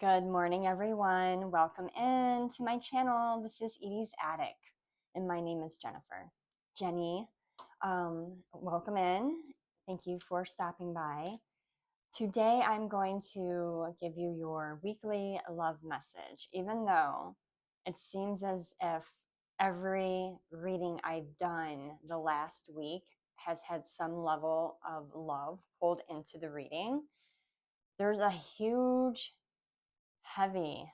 Good morning, everyone. Welcome in to my channel. This is Edie's Attic, and my name is Jennifer. Jenny, welcome in. Thank you for stopping by. Today, I'm going to give you your weekly love message, even though it seems as if every reading I've done the last week has had some level of love pulled into the reading. There's a huge, heavy,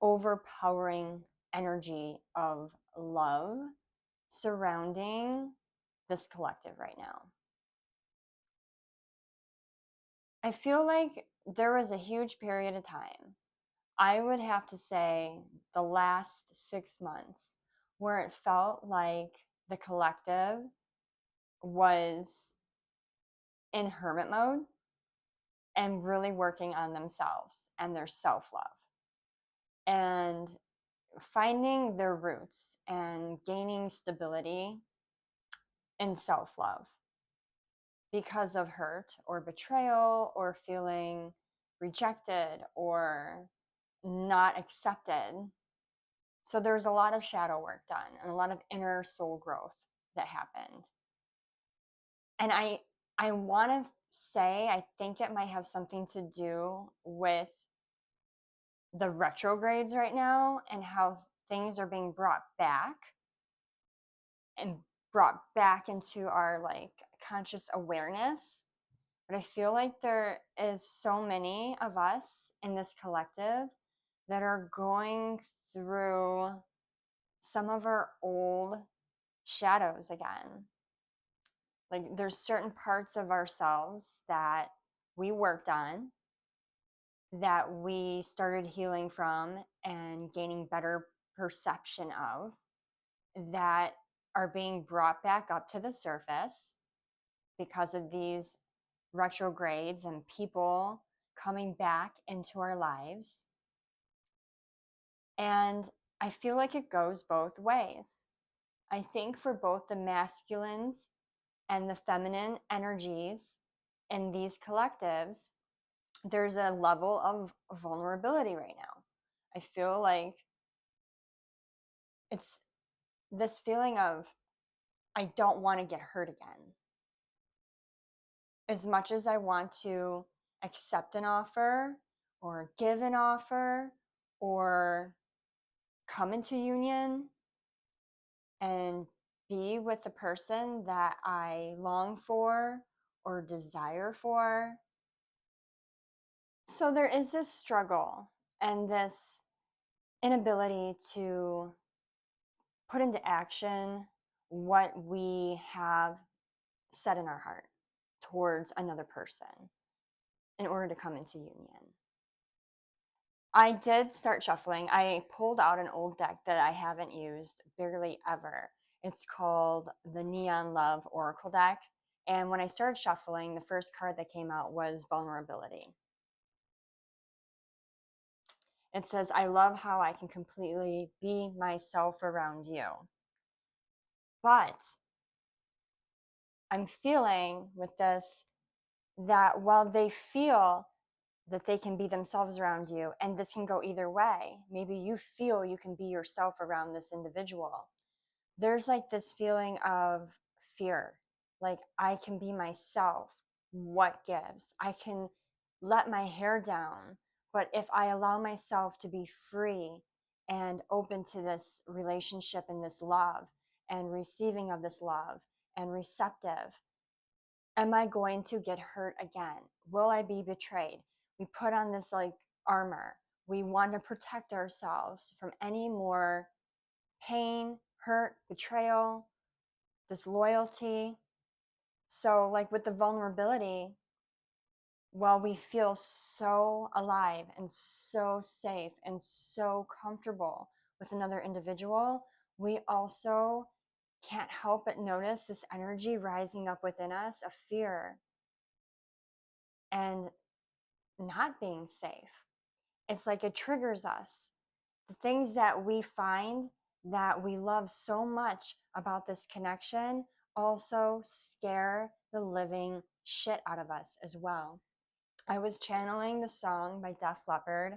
overpowering energy of love surrounding this collective right now. I feel like there was a huge period of time, I would have to say the last 6 months, where it felt like the collective was in hermit mode and really working on themselves and their self-love and finding their roots and gaining stability in self-love because of hurt or betrayal or feeling rejected or not accepted. So there's a lot of shadow work done and a lot of inner soul growth that happened. And I want to say I think it might have something to do with the retrogrades right now and how things are being brought back into our conscious awareness. But I feel like there is so many of us in this collective that are going through some of our old shadows again. Like there's certain parts of ourselves that we worked on, that we started healing from and gaining better perception of, that are being brought back up to the surface because of these retrogrades and people coming back into our lives. And I feel like it goes both ways. I think for both the masculines and the feminine energies in these collectives, there's a level of vulnerability right now. I feel like it's this feeling of, I don't want to get hurt again. As much as I want to accept an offer or give an offer or come into union and be with the person that I long for or desire for. So there is this struggle and this inability to put into action what we have set in our heart towards another person in order to come into union. I did start shuffling. I pulled out an old deck that I haven't used barely ever. It's called the Neon Love Oracle deck. And when I started shuffling, the first card that came out was vulnerability. It says, I love how I can completely be myself around you. But I'm feeling with this that while they feel that they can be themselves around you, and this can go either way, maybe you feel you can be yourself around this individual, there's like this feeling of fear. Like, I can be myself. What gives? I can let my hair down. But if I allow myself to be free and open to this relationship and this love and receiving of this love and receptive, am I going to get hurt again? Will I be betrayed? We put on this armor. We want to protect ourselves from any more pain, hurt, betrayal, disloyalty. So with the vulnerability, while we feel so alive and so safe and so comfortable with another individual, we also can't help but notice this energy rising up within us of fear and not being safe. It's like it triggers us. The things that we find that we love so much about this connection also scare the living shit out of us as well. I was channeling the song by Def Leppard,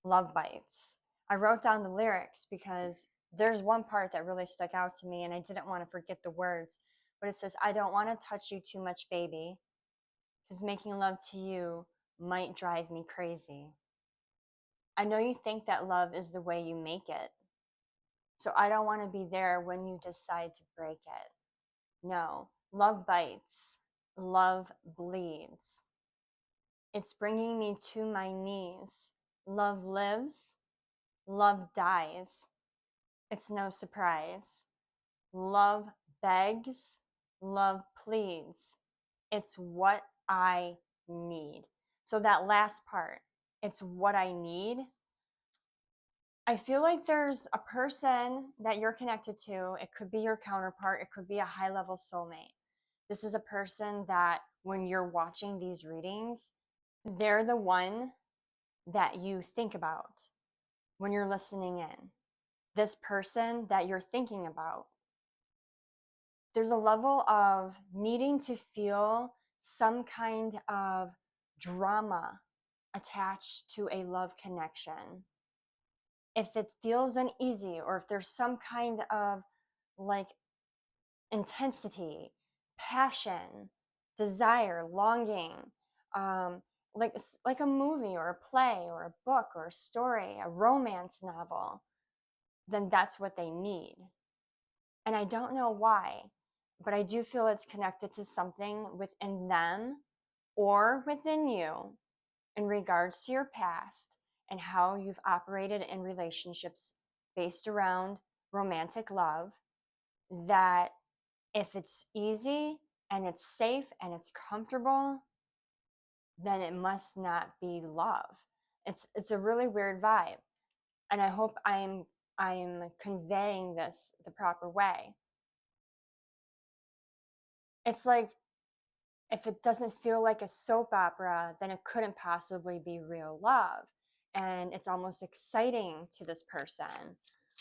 Love Bites. I wrote down the lyrics because there's one part that really stuck out to me and I didn't want to forget the words. But it says, I don't want to touch you too much, baby, because making love to you might drive me crazy. I know you think that love is the way you make it. So I don't want to be there when you decide to break it. No, love bites, love bleeds. It's bringing me to my knees. Love lives, love dies. It's no surprise. Love begs, love pleads. It's what I need. So that last part, it's what I need. I feel like there's a person that you're connected to. It could be your counterpart, it could be a high level soulmate. This is a person that when you're watching these readings, they're the one that you think about when you're listening in. This person that you're thinking about. There's a level of needing to feel some kind of drama attached to a love connection. If it feels uneasy or if there's some kind of like intensity, passion, desire, longing, um, like a movie or a play or a book or a story, a romance novel, then that's what they need. And I don't know why, but I do feel it's connected to something within them or within you in regards to your past and how you've operated in relationships based around romantic love, that if it's easy and it's safe and it's comfortable, then it must not be love. It's a really weird vibe. And I hope I'm conveying this the proper way. It's like if it doesn't feel like a soap opera, then it couldn't possibly be real love. And it's almost exciting to this person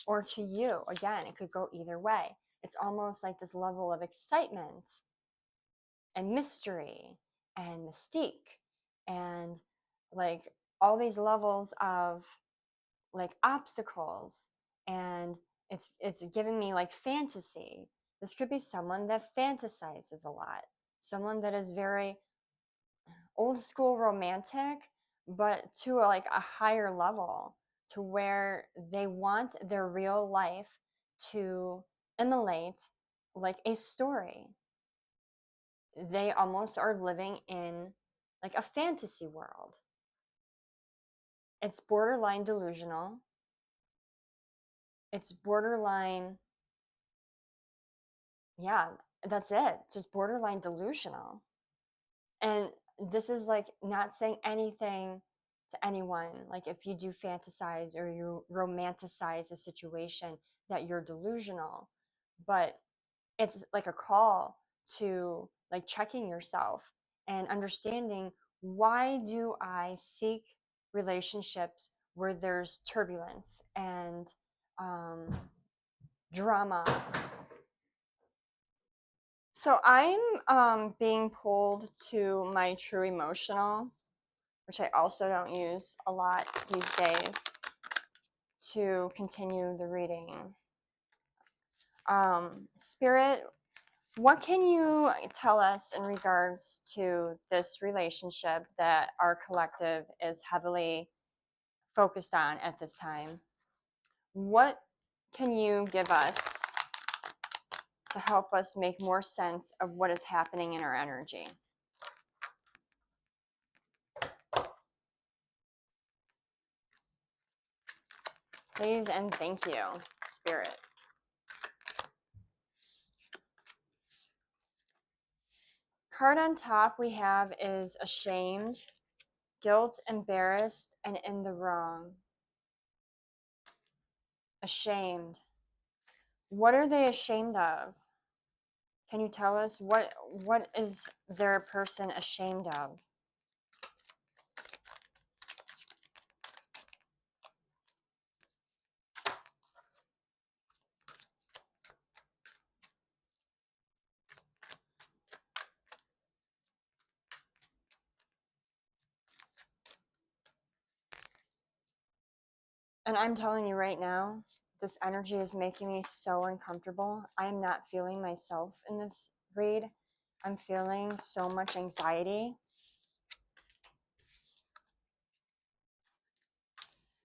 or to you. Again, it could go either way. It's almost like this level of excitement and mystery and mystique and like all these levels of like obstacles, and it's giving me like fantasy. This could be someone that fantasizes a lot, someone that is very old school romantic, but to like a higher level, to where they want their real life to emulate like a story. They almost are living in like a fantasy world. It's borderline delusional. It's borderline, yeah, that's it. Just borderline delusional. And this is like not saying anything to anyone. Like if you do fantasize or you romanticize a situation, that you're delusional. But it's like a call to like checking yourself and understanding, why do I seek relationships where there's turbulence and drama? So I'm being pulled to my true emotional, which I also don't use a lot these days, to continue the reading. Spirit, what can you tell us in regards to this relationship that our collective is heavily focused on at this time? What can you give us to help us make more sense of what is happening in our energy? Please and thank you, Spirit. Card on top we have is ashamed, guilt, embarrassed, and in the wrong. Ashamed. What are they ashamed of? Can you tell us what is their person ashamed of? And I'm telling you right now, this energy is making me so uncomfortable. I am not feeling myself in this read. I'm feeling so much anxiety.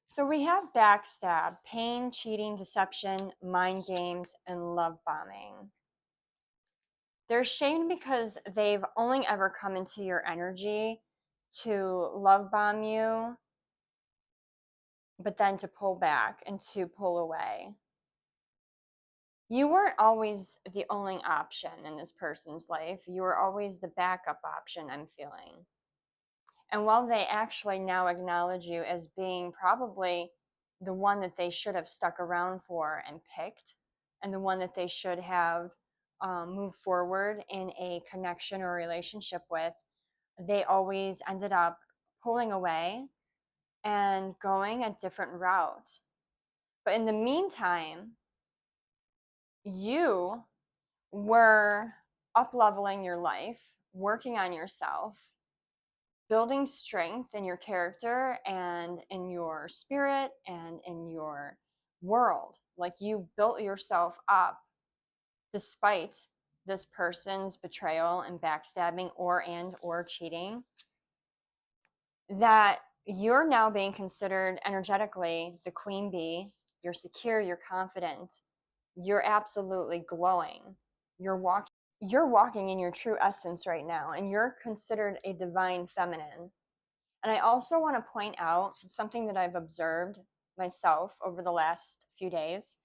So we have backstab, pain, cheating, deception, mind games, and love bombing. They're shamed because they've only ever come into your energy to love bomb you, but then to pull back and to pull away. You weren't always the only option in this person's life. You were always the backup option, I'm feeling. And while they actually now acknowledge you as being probably the one that they should have stuck around for and picked, and the one that they should have moved forward in a connection or relationship with, they always ended up pulling away and going a different route. But in the meantime, you were up leveling your life, working on yourself, building strength in your character and in your spirit and in your world. Like you built yourself up despite this person's betrayal and backstabbing or cheating, that you're now being considered energetically the queen bee. You're secure, you're confident, you're absolutely glowing. You're walking in your true essence right now, and you're considered a divine feminine. And I also want to point out something that I've observed myself over the last few days,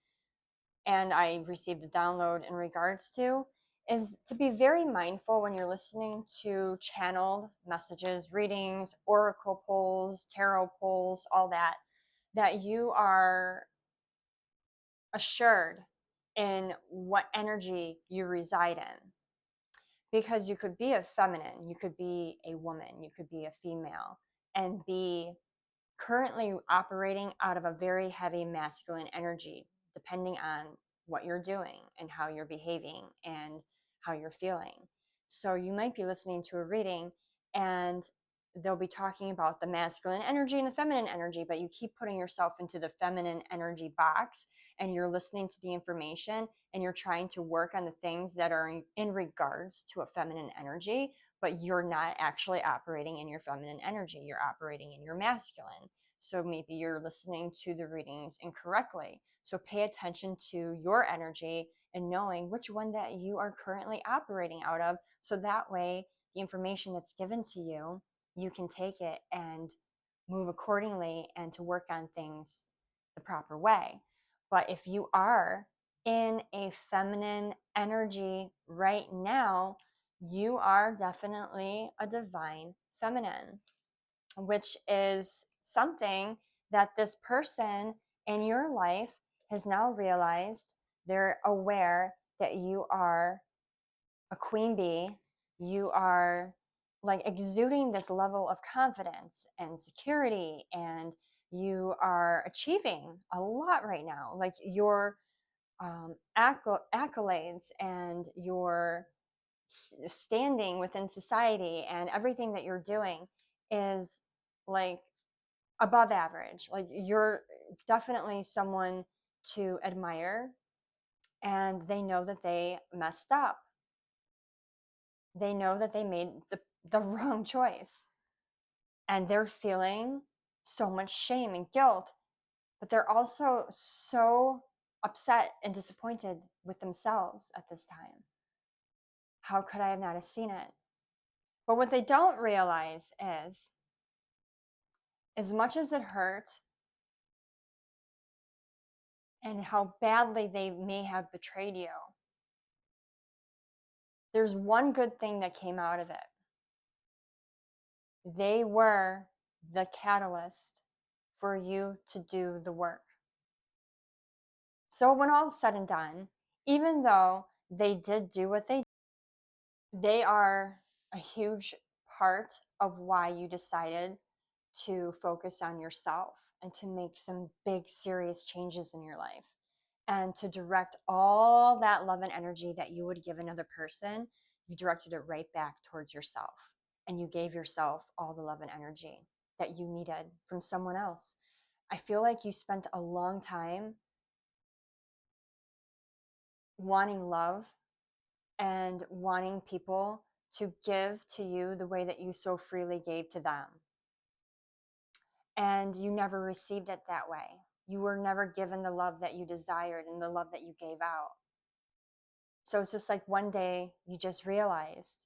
and I received a download in regards to, is to be very mindful when you're listening to channeled messages, readings, oracle pulls, tarot pulls, all that, that you are assured in what energy you reside in. Because you could be a feminine, you could be a woman, you could be a female, and be currently operating out of a very heavy masculine energy, depending on what you're doing and how you're behaving and how you're feeling. So you might be listening to a reading and they'll be talking about the masculine energy and the feminine energy, but you keep putting yourself into the feminine energy box and you're listening to the information and you're trying to work on the things that are in regards to a feminine energy, but you're not actually operating in your feminine energy. You're operating in your masculine. So maybe you're listening to the readings incorrectly. So pay attention to your energy and knowing which one that you are currently operating out of. So that way, the information that's given to you, you can take it and move accordingly and to work on things the proper way. But if you are in a feminine energy right now, you are definitely a divine feminine, which is something that this person in your life has now realized. They're aware that you are a queen bee. You are like exuding this level of confidence and security, and you are achieving a lot right now. Like your accolades and your standing within society and everything that you're doing is like above average. Like you're definitely someone to admire, and they know that they messed up. They know that they made the wrong choice, and they're feeling so much shame and guilt, but they're also so upset and disappointed with themselves at this time. How could I have not have seen it? But what they don't realize is, as much as it hurt and how badly they may have betrayed you, there's one good thing that came out of it. They were the catalyst for you to do the work. So when all is said and done, even though they did do what they are a huge part of why you decided to focus on yourself and to make some big, serious changes in your life and to direct all that love and energy that you would give another person. You directed it right back towards yourself, and you gave yourself all the love and energy that you needed from someone else. I feel like you spent a long time wanting love and wanting people to give to you the way that you so freely gave to them. And you never received it that way. You were never given the love that you desired and the love that you gave out. So it's just like one day you just realized,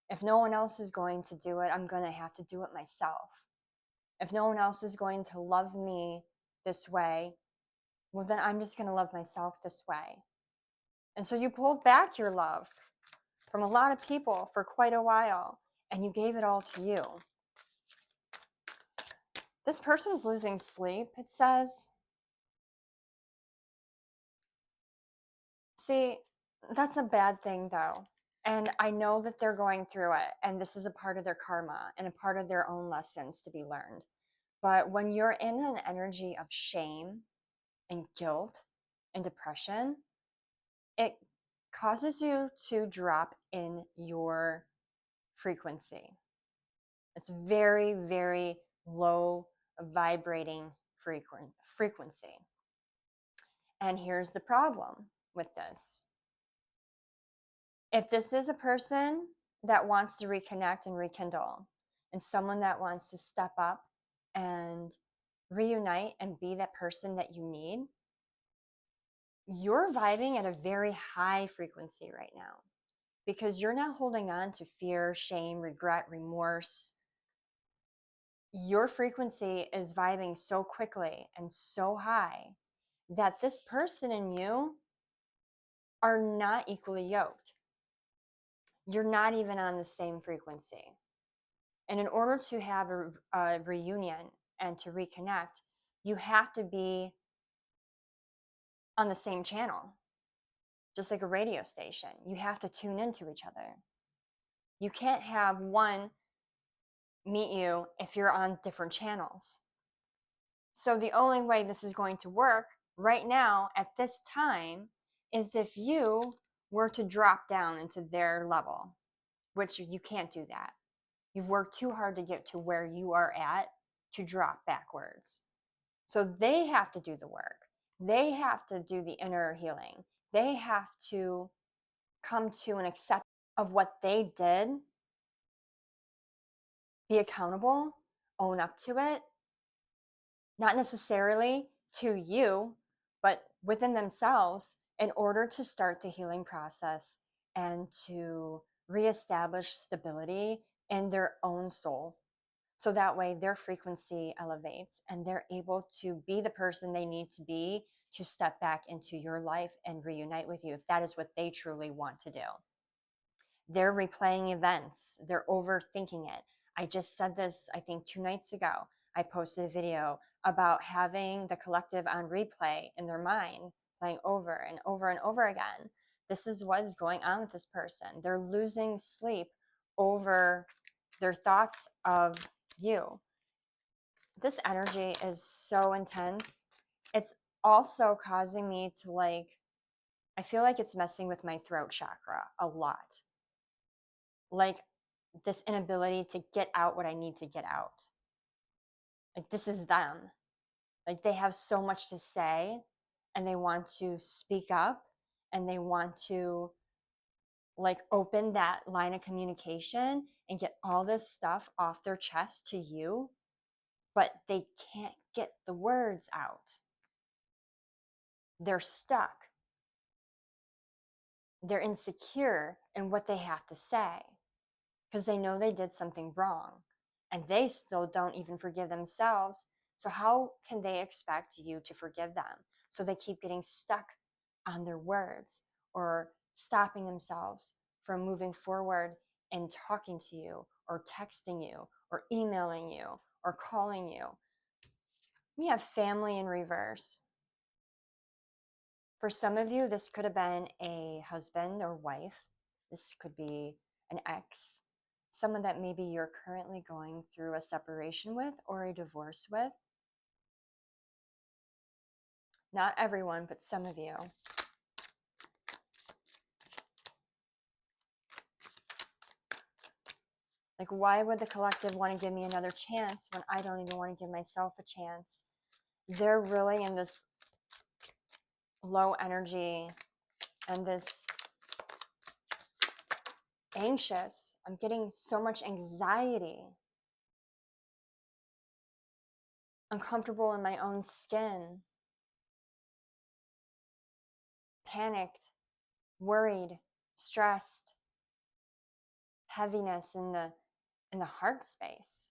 if no one else is going to do it, I'm going to have to do it myself. If no one else is going to love me this way, well, then I'm just going to love myself this way. And so you pulled back your love from a lot of people for quite a while, and you gave it all to you. This person's losing sleep, it says. See, that's a bad thing though. And I know that they're going through it, and this is a part of their karma and a part of their own lessons to be learned. But when you're in an energy of shame and guilt and depression, it causes you to drop in your frequency. It's very, very low vibrating frequency. And here's the problem with this. If this is a person that wants to reconnect and rekindle, and someone that wants to step up and reunite and be that person that you need, you're vibing at a very high frequency right now because you're not holding on to fear, shame, regret, remorse. Your frequency is vibing so quickly and so high that this person and you are not equally yoked. You're not even on the same frequency. And in order to have a reunion and to reconnect, you have to be on the same channel, just like a radio station. You have to tune into each other. You can't have one meet you if you're on different channels. So the only way this is going to work right now at this time is if you were to drop down into their level, which you can't do that. You've worked too hard to get to where you are at to drop backwards. So they have to do the work. They have to do the inner healing. They have to come to an acceptance of what they did, be accountable, own up to it, not necessarily to you, but within themselves in order to start the healing process and to reestablish stability in their own soul. So that way their frequency elevates and they're able to be the person they need to be to step back into your life and reunite with you if that is what they truly want to do. They're replaying events, they're overthinking it. I just said this, I think 2 nights ago. I posted a video about having the collective on replay in their mind, playing over and over and over again. This is what is going on with this person. They're losing sleep over their thoughts of you. This energy is so intense. It's also causing me to I feel like it's messing with my throat chakra a lot. Like this inability to get out what I need to get out. Like this is them. Like they have so much to say and they want to speak up and they want to open that line of communication and get all this stuff off their chest to you, but they can't get the words out. They're stuck. They're insecure in what they have to say because they know they did something wrong and they still don't even forgive themselves. So how can they expect you to forgive them? So they keep getting stuck on their words or stopping themselves from moving forward and talking to you or texting you or emailing you or calling you. We have family in reverse. For some of you, this could have been a husband or wife. This could be an ex, someone that maybe you're currently going through a separation with or a divorce with. Not everyone, but some of you. Why would the collective want to give me another chance when I don't even want to give myself a chance? they're really in this low energy and this anxious. I'm getting so much anxiety, uncomfortable in my own skin, panicked, worried, stressed, heaviness in the heart space.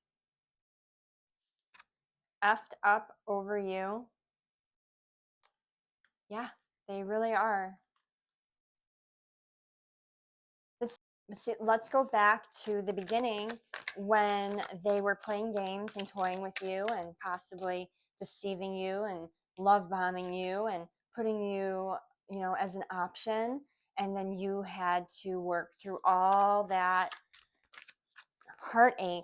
Effed up over you. Yeah, they really are. Let's go back to the beginning when they were playing games and toying with you and possibly deceiving you and love bombing you and putting you, as an option. And then you had to work through all that heartache,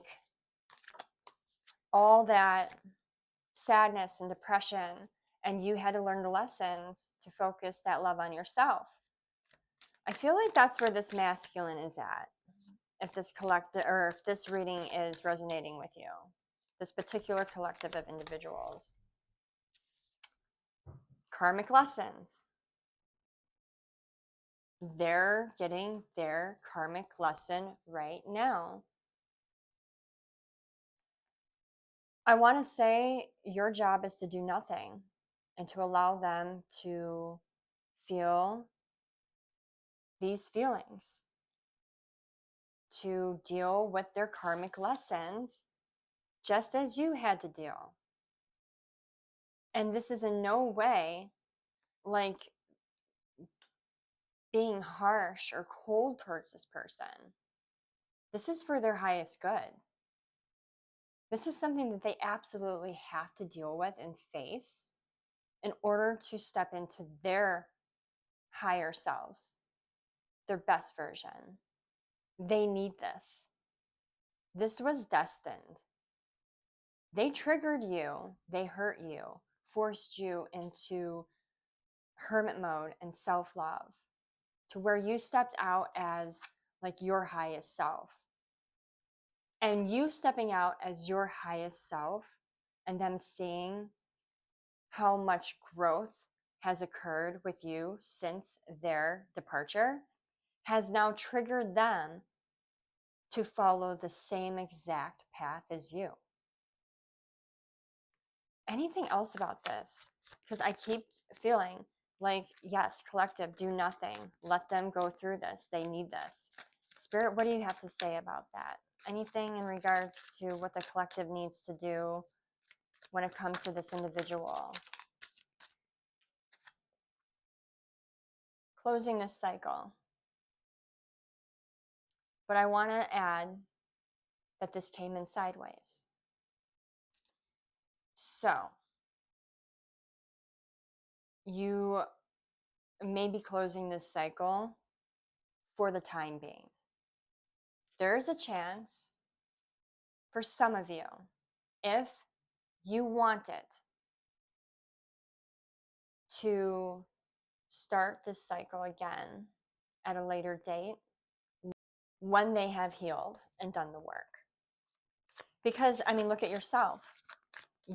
all that sadness and depression. And you had to learn the lessons to focus that love on yourself. I feel like that's where this masculine is at. If this collective or if this reading is resonating with you, this particular collective of individuals. Karmic lessons. They're getting their karmic lesson right now. I want to say your job is to do nothing and to allow them to feel these feelings, to deal with their karmic lessons just as you had to deal. And this is in no way like being harsh or cold towards this person. This is for their highest good. This is something that they absolutely have to deal with and face in order to step into their higher selves, their best version. They need this. This was destined. They triggered you, they hurt you, forced you into hermit mode and self-love to where you stepped out as like your highest self. And you stepping out as your highest self and them seeing how much growth has occurred with you since their departure has now triggered them to follow the same exact path as you. Anything else about this? Because I keep feeling like, yes, collective, do nothing. Let them go through this. They need this. Spirit, what do you have to say about that? Anything in regards to what the collective needs to do when it comes to this individual? Closing this cycle. But I want to add that this came in sideways. So you may be closing this cycle for the time being. There's a chance for some of you, if you want it, to start this cycle again at a later date when they have healed and done the work. Because, I mean, look at yourself.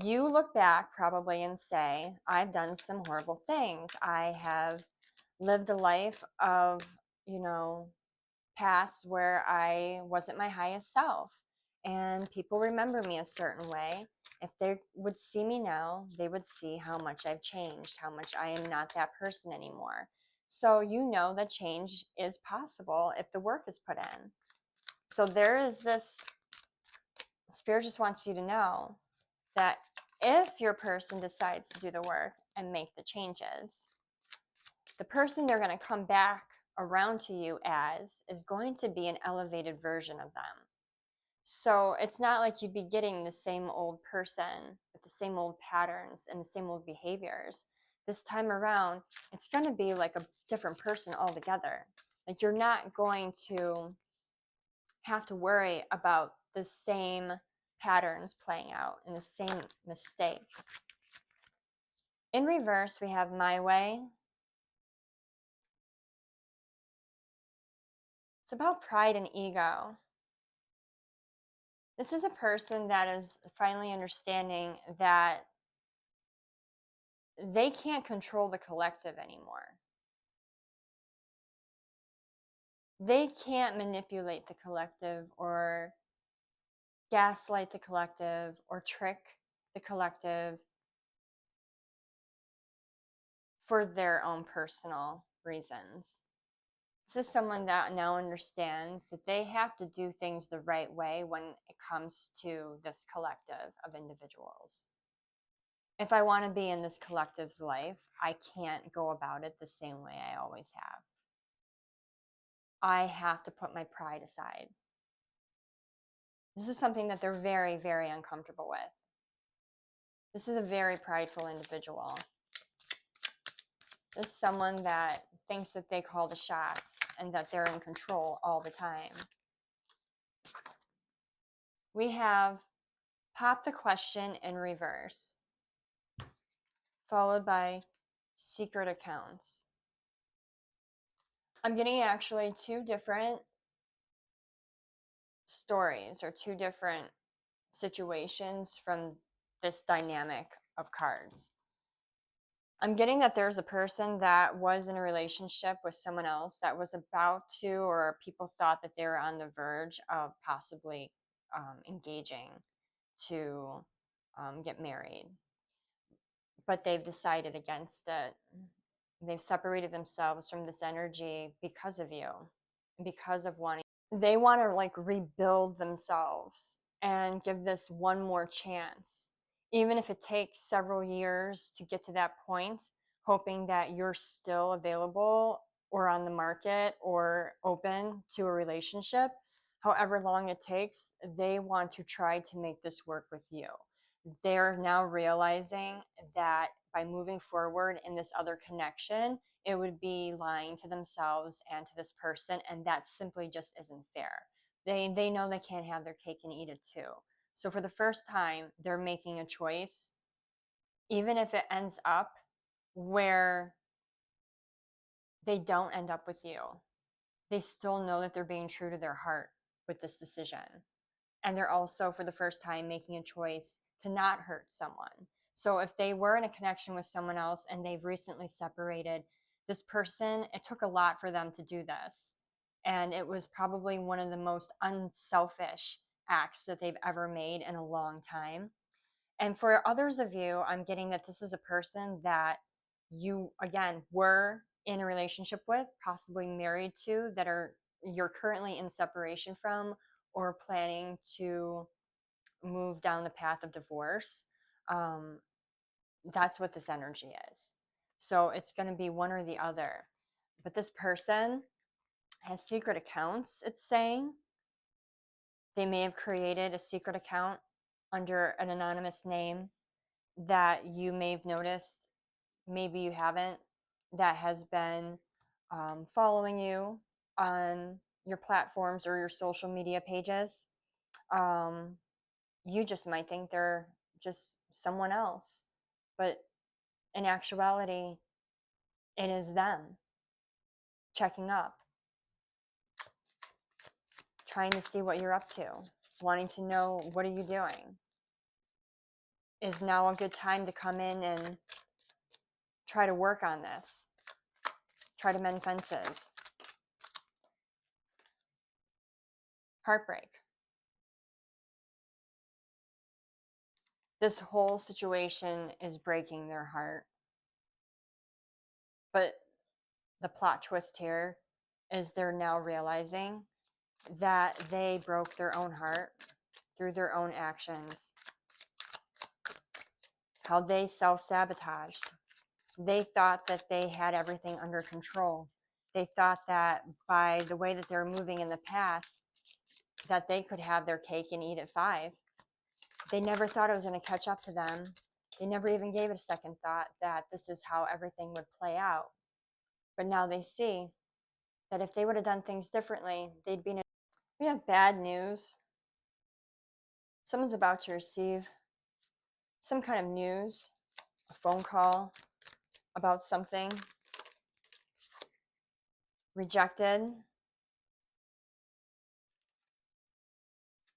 You look back probably and say, I've done some horrible things. I have lived a life of, past where I wasn't my highest self. And people remember me a certain way. If they would see me now, they would see how much I've changed, how much I am not that person anymore. So you know that change is possible if the work is put in. So there is this, Spirit just wants you to know that if your person decides to do the work and make the changes, the person they're going to come back around to you as is going to be an elevated version of them. So it's not like you'd be getting the same old person with the same old patterns and the same old behaviors. This time around, it's going to be like a different person altogether. Like you're not going to have to worry about the same patterns playing out and the same mistakes. In reverse, we have my way. It's about pride and ego. This is a person that is finally understanding that they can't control the collective anymore. They can't manipulate the collective or gaslight the collective or trick the collective for their own personal reasons. This is someone that now understands that they have to do things the right way when it comes to this collective of individuals. If I want to be in this collective's life, I can't go about it the same way I always have. I have to put my pride aside. This is something that they're very, very uncomfortable with. This is a very prideful individual. This is someone that thinks that they call the shots and that they're in control all the time. We have pop the question in reverse, followed by secret accounts. I'm getting actually two different stories or two different situations from this dynamic of cards. I'm getting that there's a person that was in a relationship with someone else that was about to, or people thought that they were on the verge of possibly engaging to get married. But they've decided against it. They've separated themselves from this energy because of you, because of wanting. They want to like rebuild themselves and give this one more chance, even if it takes several years to get to that point, hoping that you're still available or on the market or open to a relationship. However long it takes, they want to try to make this work with you. They're now realizing that by moving forward in this other connection, it would be lying to themselves and to this person, and that simply just isn't fair. They know they can't have their cake and eat it too. So for the first time, they're making a choice, even if it ends up where they don't end up with you. They still know that they're being true to their heart with this decision. And they're also, for the first time, making a choice to not hurt someone. So if they were in a connection with someone else and they've recently separated, this person, it took a lot for them to do this. And it was probably one of the most unselfish acts that they've ever made in a long time. And for others of you, I'm getting that this is a person that you, again, were in a relationship with, possibly married to, that you're currently in separation from, or planning to move down the path of divorce. That's what this energy is. So it's going to be one or the other. But this person has secret accounts, it's saying. They may have created a secret account under an anonymous name that you may have noticed, maybe you haven't, that has been following you on your platforms or your social media pages. You just might think they're just someone else, but in actuality, it is them checking up, trying to see what you're up to, wanting to know, what are you doing? Is now a good time to come in and try to work on this? Try to mend fences. Heartbreak. This whole situation is breaking their heart. But the plot twist here is they're now realizing that they broke their own heart through their own actions. How they self-sabotaged. They thought that they had everything under control. They thought that by the way that they were moving in the past, that they could have their cake and eat it 5. They never thought it was going to catch up to them. They never even gave it a second thought that this is how everything would play out. But now they see that if they would have done things differently, they'd be in a... We have bad news. Someone's about to receive some kind of news, a phone call about something. Rejected.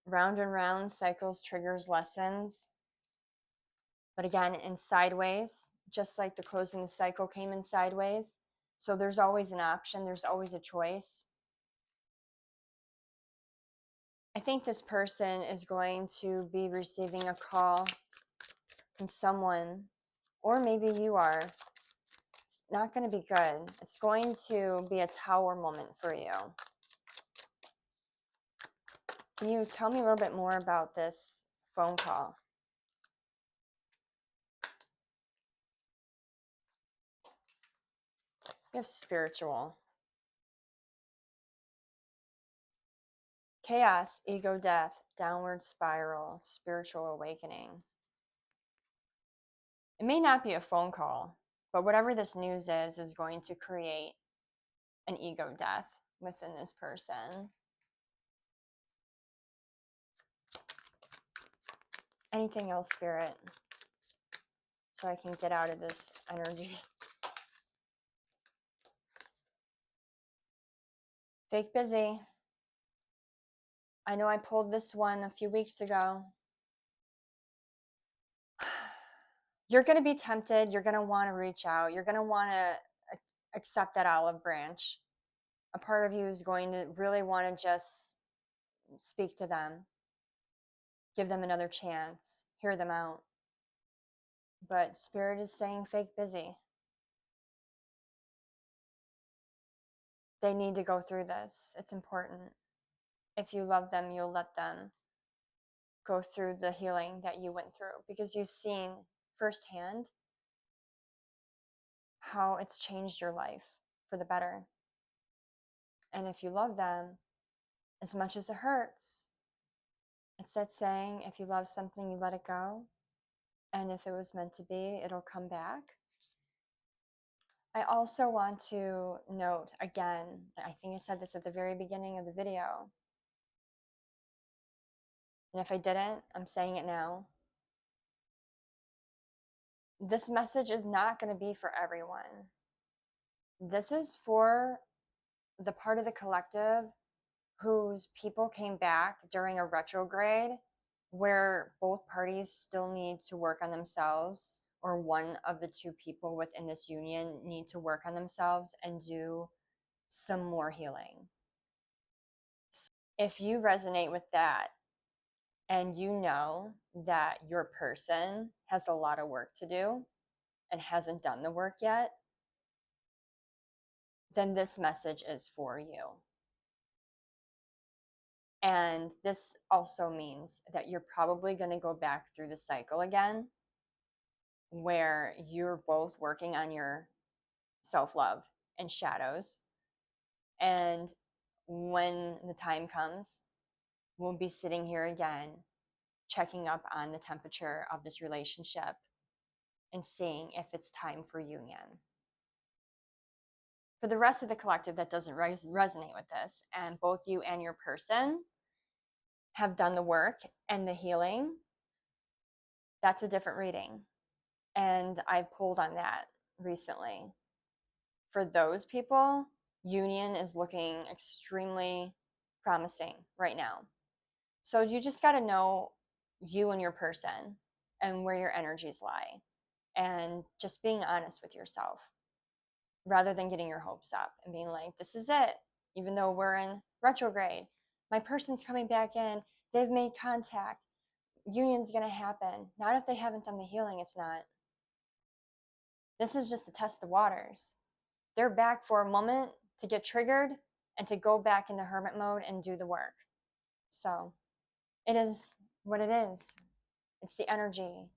Round and round cycles, triggers, lessons. But again, in sideways, just like the closing the cycle came in sideways. So there's always an option, there's always a choice. I think this person is going to be receiving a call from someone, or maybe you are. It's not going to be good. It's going to be a tower moment for you. Can you tell me a little bit more about this phone call? We have spiritual. Chaos, ego death, downward spiral, spiritual awakening. It may not be a phone call, but whatever this news is going to create an ego death within this person. Anything else, Spirit, so I can get out of this energy? Fake busy. I know I pulled this one a few weeks ago. You're going to be tempted. You're going to want to reach out. You're going to want to accept that olive branch. A part of you is going to really want to just speak to them, give them another chance, hear them out. But Spirit is saying fake busy. They need to go through this. It's important. If you love them, you'll let them go through the healing that you went through, because you've seen firsthand how it's changed your life for the better. And if you love them, as much as it hurts, it's that saying, if you love something, you let it go. And if it was meant to be, it'll come back. I also want to note again, I think I said this at the very beginning of the video, and if I didn't, I'm saying it now. This message is not going to be for everyone. This is for the part of the collective whose people came back during a retrograde where both parties still need to work on themselves, or one of the two people within this union need to work on themselves and do some more healing. If you resonate with that and you know that your person has a lot of work to do and hasn't done the work yet, then this message is for you. And this also means that you're probably going to go back through the cycle again, where you're both working on your self-love and shadows. And when the time comes, we'll be sitting here again, checking up on the temperature of this relationship and seeing if it's time for union. For the rest of the collective that doesn't resonate with this, and both you and your person have done the work and the healing, that's a different reading. And I pulled on that recently. For those people, union is looking extremely promising right now. So you just got to know you and your person and where your energies lie, and just being honest with yourself rather than getting your hopes up and being like, this is it, even though we're in retrograde. My person's coming back in. They've made contact. Union's going to happen. Not if they haven't done the healing. It's not. This is just to test the waters. They're back for a moment to get triggered and to go back into hermit mode and do the work. So it is what it is. It's the energy.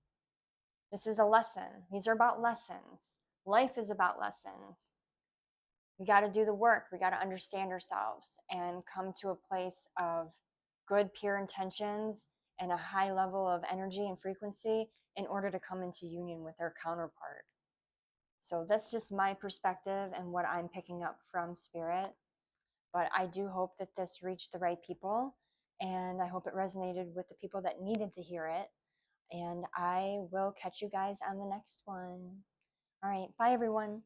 This is a lesson. These are about lessons. Life is about lessons. We got to do the work. We got to understand ourselves and come to a place of good, pure intentions and a high level of energy and frequency in order to come into union with our counterpart. So that's just my perspective and what I'm picking up from Spirit. But I do hope that this reached the right people, and I hope it resonated with the people that needed to hear it. And I will catch you guys on the next one. All right. Bye, everyone.